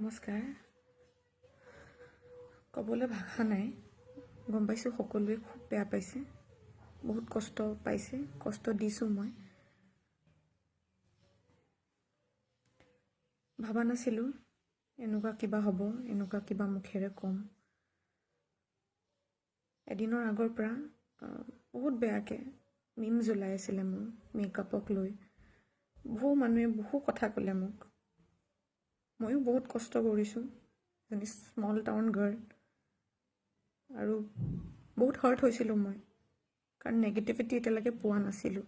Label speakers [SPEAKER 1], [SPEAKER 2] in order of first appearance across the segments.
[SPEAKER 1] নমস্কাৰ। ক'বলৈ ভাষা নাই। গম পাইছোঁ সকলোৱে খুব বেয়া পাইছে, বহুত কষ্ট পাইছে, কষ্ট দিছোঁ মই। ভাবা নাছিলোঁ এনেকুৱা কিবা হ'ব, এনেকুৱা কিবা মুখেৰে ক'ম। এদিনৰ আগৰ পৰা বহুত বেয়াকৈ মিম জ্বলাই আছিলে মোৰ মেকআপক লৈ। বহু মানুহে বহু কথা ক'লে মোক। ময়ো বহুত কষ্ট কৰিছোঁ, এজনী স্মল টাউন গাৰ্ল, আৰু বহুত হাৰ্ট হৈছিলোঁ মই, কাৰণ নেগেটিভিটি এতিয়ালৈকে পোৱা নাছিলোঁ।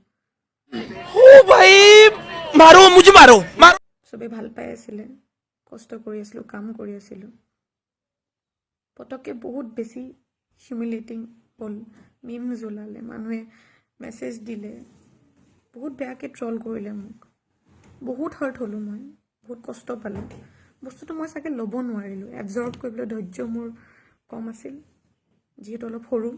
[SPEAKER 1] চবেই ভাল পাই আছিলে, কষ্ট কৰি আছিলোঁ, কাম কৰি আছিলোঁ। পটককৈ বহুত বেছি হিউমিলেটিং হ'ল। মিম জ্বলালে, মানুহে মেছেজ দিলে, বহুত বেয়াকৈ ট্ৰল কৰিলে মোক। বহুত হাৰ্ট হ'লোঁ মই, বহুত কষ্ট পালোঁ। বস্তুটো মই চাগে ল'ব নোৱাৰিলোঁ, এবজৰ্ব কৰিবলৈ ধৈৰ্য মোৰ কম আছিল, যিহেতু অলপ সৰু।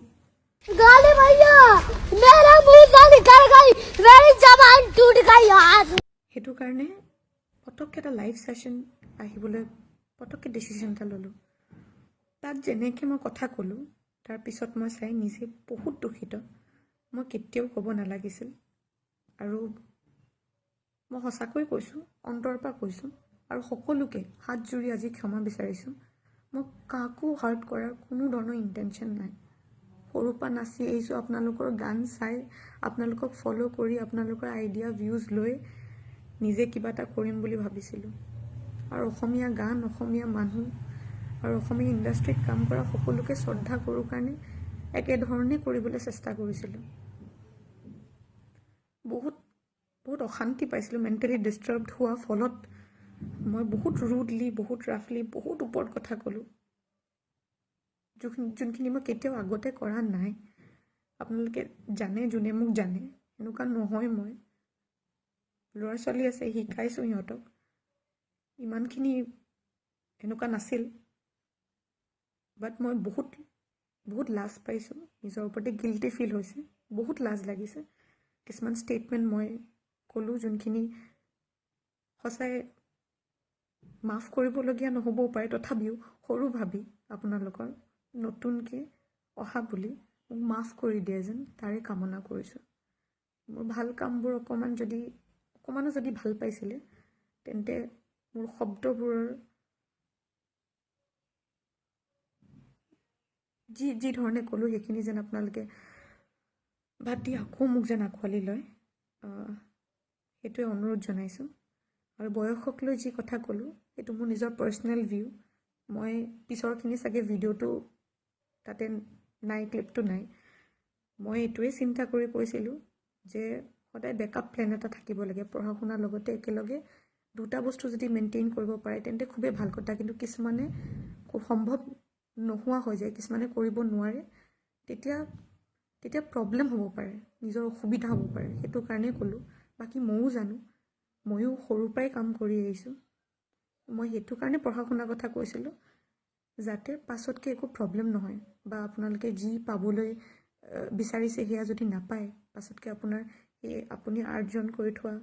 [SPEAKER 1] সেইটো কাৰণে পটককৈ এটা লাইভ ছেশ্যন আহিবলৈ পটককৈ ডিচিশ্যন এটা ল'লোঁ। তাত যেনেকৈ মই কথা ক'লোঁ, তাৰপিছত মই চাই নিজে বহুত দুখিত। মই কেতিয়াও ক'ব নালাগিছিল, আৰু মই সঁচাকৈ কৈছোঁ, অন্তৰৰ পৰা কৈছোঁ, আৰু সকলোকে হাত জুৰি আজি ক্ষমা বিচাৰিছোঁ। মই কাকো হাৰ্ট কৰাৰ কোনো ধৰণৰ ইণ্টেনশ্যন নাই। সৰুৰ পৰা নাচি আহিছোঁ, আপোনালোকৰ গান চাই, আপোনালোকক ফ'ল' কৰি, আপোনালোকৰ আইডিয়া ভিউজ লৈ নিজে কিবা এটা কৰিম বুলি ভাবিছিলোঁ। আৰু অসমীয়া গান, অসমীয়া মানুহ আৰু অসমীয়া ইণ্ডাষ্ট্ৰীত কাম কৰা সকলোকে শ্ৰদ্ধা কৰোঁ কাৰণে একেধৰণে কৰিবলৈ চেষ্টা কৰিছিলোঁ। বহুত অশান্তি পাইছিলোঁ, মেণ্টেলি ডিষ্টাৰ্বড হোৱাৰ ফলত মই বহুত ৰুডলি, বহুত ৰাফলি, বহুত ওপৰত কথা ক'লোঁ, যোনখিনি মই কেতিয়াও আগতে কৰা নাই। আপোনালোকে জানে, যোনে মোক জানে, এনেকুৱা নহয় মই। ল'ৰা ছোৱালী আছে, শিকাইছোঁ সিহঁতক। ইমানখিনি এনেকুৱা নাছিল, বাট মই বহুত লাজ পাইছোঁ, নিজৰ ওপৰতে গিল্টি ফিল হৈছে, বহুত লাজ লাগিছে। কিছুমান ষ্টেটমেণ্ট মই ক'লোঁ যোনখিনি সঁচাই মাফ কৰিবলগীয়া নহ'বও পাৰে, তথাপিও সৰু ভাবি আপোনালোকৰ নতুনকৈ অহা বুলি মোক মাফ কৰি দিয়ে যেন তাৰে কামনা কৰিছোঁ। মোৰ ভাল কামবোৰ অকণমানো যদি ভাল পাইছিলে, তেন্তে মোৰ শব্দবোৰৰ যি ধৰণে ক'লোঁ সেইখিনি যেন আপোনালোকে বাদ দি আকৌ মোক যেন আঁকোৱালি লয়, সেইটোৱে অনুৰোধ জনাইছোঁ। আৰু বয়সক লৈ যি কথা ক'লোঁ, সেইটো মোৰ নিজৰ পাৰ্চনেল ভিউ। মই পিছৰখিনি চাগে ভিডিঅ'টো তাতে নাই, ক্লিপটো নাই। মই এইটোৱে চিন্তা কৰি কৈছিলোঁ যে সদায় বেকআপ প্লেন এটা থাকিব লাগে। পঢ়া শুনাৰ লগতে একেলগে দুটা বস্তু যদি মেইনটেইন কৰিব পাৰে, তেন্তে খুবেই ভাল কথা। কিন্তু কিছুমানে খুব সম্ভৱ নোহোৱা হৈ যায়, কিছুমানে কৰিব নোৱাৰে, তেতিয়া প্ৰব্লেম হ'ব পাৰে, নিজৰ অসুবিধা হ'ব পাৰে। সেইটো কাৰণেই ক'লোঁ। বাকী ময়ো জানো, ময়ো সৰুৰ পৰাই কাম কৰি আহিছোঁ। মই সেইটো কাৰণে পঢ়া শুনাৰ কথা কৈছিলোঁ, যাতে পাছতকৈ একো প্ৰব্লেম নহয়, বা আপোনালোকে যি পাবলৈ বিচাৰিছে সেয়া যদি নাপায়, পাছতকৈ আপোনাৰ এই আপুনি আৰ্জন কৰি থোৱা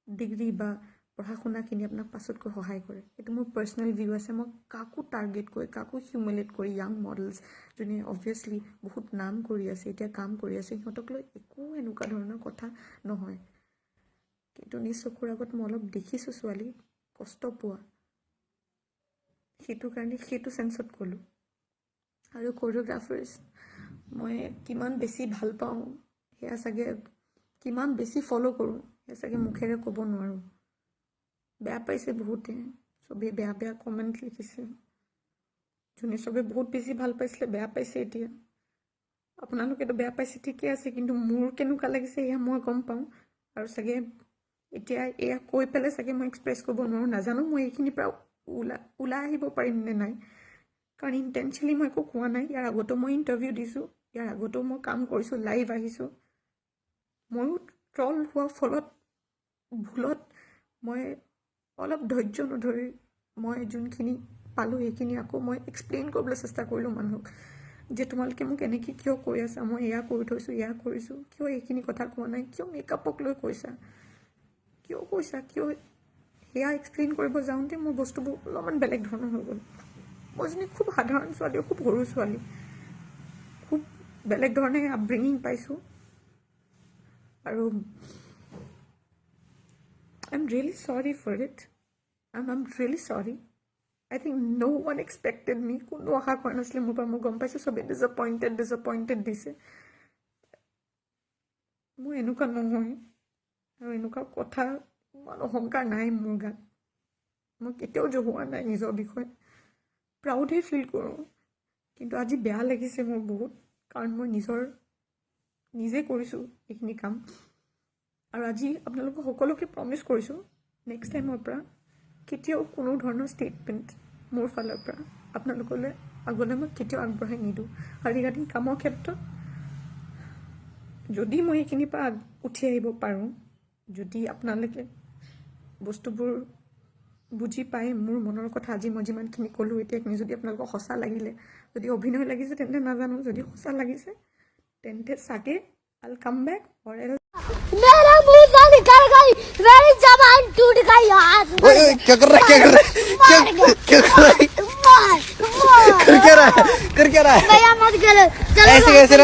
[SPEAKER 1] ডিগ্ৰী বা পঢ়া শুনাখিনি আপোনাক পাছতকৈ সহায় কৰে। সেইটো মোৰ পাৰ্চনেল ভিউ আছে। মই কাকো টাৰ্গেট কৰি, কাকো হিউমিলেট কৰি, য়াং মডেলছ যোনে অবভিয়াছলি বহুত নাম কৰি আছে, এতিয়া কাম কৰি আছে, সিহঁতক লৈ একো এনেকুৱা ধৰণৰ কথা নহয়। কিন্তু নিজ চকুৰ আগত মই অলপ দেখিছোঁ ছোৱালী কষ্ট পোৱা, সেইটো কাৰণে সেইটো চেন্সত ক'লোঁ। আৰু কোৰিঅ'গ্ৰাফাৰ্ছ মই কিমান বেছি ভাল পাওঁ, সেয়া চাগে কিমান বেছি ফ'ল' কৰোঁ, সেয়া চাগে মুখেৰে ক'ব নোৱাৰোঁ। বেয়া পাইছে বহুতে, চবেই বেয়া কমেণ্ট লিখিছে। যোনে চবেই বহুত বেছি ভাল পাইছিলে বেয়া পাইছে এতিয়া। আপোনালোকেতো বেয়া পাইছে, ঠিকে আছে, কিন্তু মোৰ কেনেকুৱা লাগিছে এয়া মই গম পাওঁ। আৰু চাগে এতিয়া এয়া কৈ পেলাই চাগে মই এক্সপ্ৰেছ কৰিব নোৱাৰোঁ, নাজানো মই এইখিনিৰ পৰা ওলাই আহিব পাৰিম নে নাই, কাৰণ ইণ্টেনশ্যনেলি মই একো কোৱা নাই। ইয়াৰ আগতো মই ইণ্টাৰভিউ দিছোঁ, ইয়াৰ আগতেও মই কাম কৰিছোঁ, লাইভ আহিছোঁ। ময়ো ট্ৰল হোৱাৰ ফলত, ভুলত মই অলপ ধৈৰ্য নধৰি মই যোনখিনি পালোঁ সেইখিনি আকৌ মই এক্সপ্লেইন কৰিবলৈ চেষ্টা কৰিলোঁ মানুহক, যে তোমালোকে মোক এনেকৈ কিয় কৈ আছা, মই এয়া কৰি থৈছোঁ, এয়া কৰিছোঁ, কিয় এইখিনি কথা কোৱা নাই, কিয় মেকআপক লৈ কৈছা, কিয় সেয়া এক্সপ্লেইন কৰিব যাওঁতে মোৰ বস্তুবোৰ অলপমান বেলেগ ধৰণৰ হৈ গ'ল। মই এজনী খুব সাধাৰণ ছোৱালী, খুব সৰু ছোৱালী, খুব বেলেগ ধৰণে আপব্ৰিঙিং পাইছোঁ। আৰু I am really sorry for it. I am really sorry. I think no' one expected me. কোনো আশা কৰা নাছিলে মোৰ পৰা। মই গম পাইছোঁ চবেই ডিছএপইণ্টেড দিছে। মোৰ এনেকুৱা নহয় আৰু এনেকুৱা কথা, ইমান অহংকাৰ নাই মোৰ গাত। মই কেতিয়াও জহোৱা নাই নিজৰ বিষয়ে, প্ৰাউডহে ফিল কৰোঁ। কিন্তু আজি বেয়া লাগিছে মোৰ বহুত, কাৰণ মই নিজে কৰিছোঁ এইখিনি কাম। আৰু আজি আপোনালোকক সকলোকে প্ৰমিছ কৰিছোঁ, নেক্সট টাইমৰ পৰা কেতিয়াও কোনো ধৰণৰ ষ্টেটমেণ্ট মোৰ ফালৰ পৰা আপোনালোকলৈ আগলৈ মই কেতিয়াও আগবঢ়াই নিদিওঁ। আৰু ৰিগাৰ্ডিং কামৰ ক্ষেত্ৰত যদি মই এইখিনিৰ পৰা উঠি আহিব পাৰোঁ, যদি আপোনালোকে বস্তুবোৰ বুজি পাই মোৰ মনৰ কথা আজি মই যিমানখিনি ক'লোঁ এতিয়াখিনি যদি আপোনালোকক সঁচা লাগিলে, যদি অভিনয় লাগিছে তেন্তে নাজানো, যদি সঁচা লাগিছে তেন্তে চাগে I'll come back or else
[SPEAKER 2] मेरा मुंह से निकल गई, मेरी जबान टूट गई यार।
[SPEAKER 3] ओए क्या कर रहा है, क्या कर रहा है, क्या कर रहा है,
[SPEAKER 2] मार
[SPEAKER 3] कर क्या रहा है,
[SPEAKER 2] भैया मत करो, चलो
[SPEAKER 3] ऐसे कैसे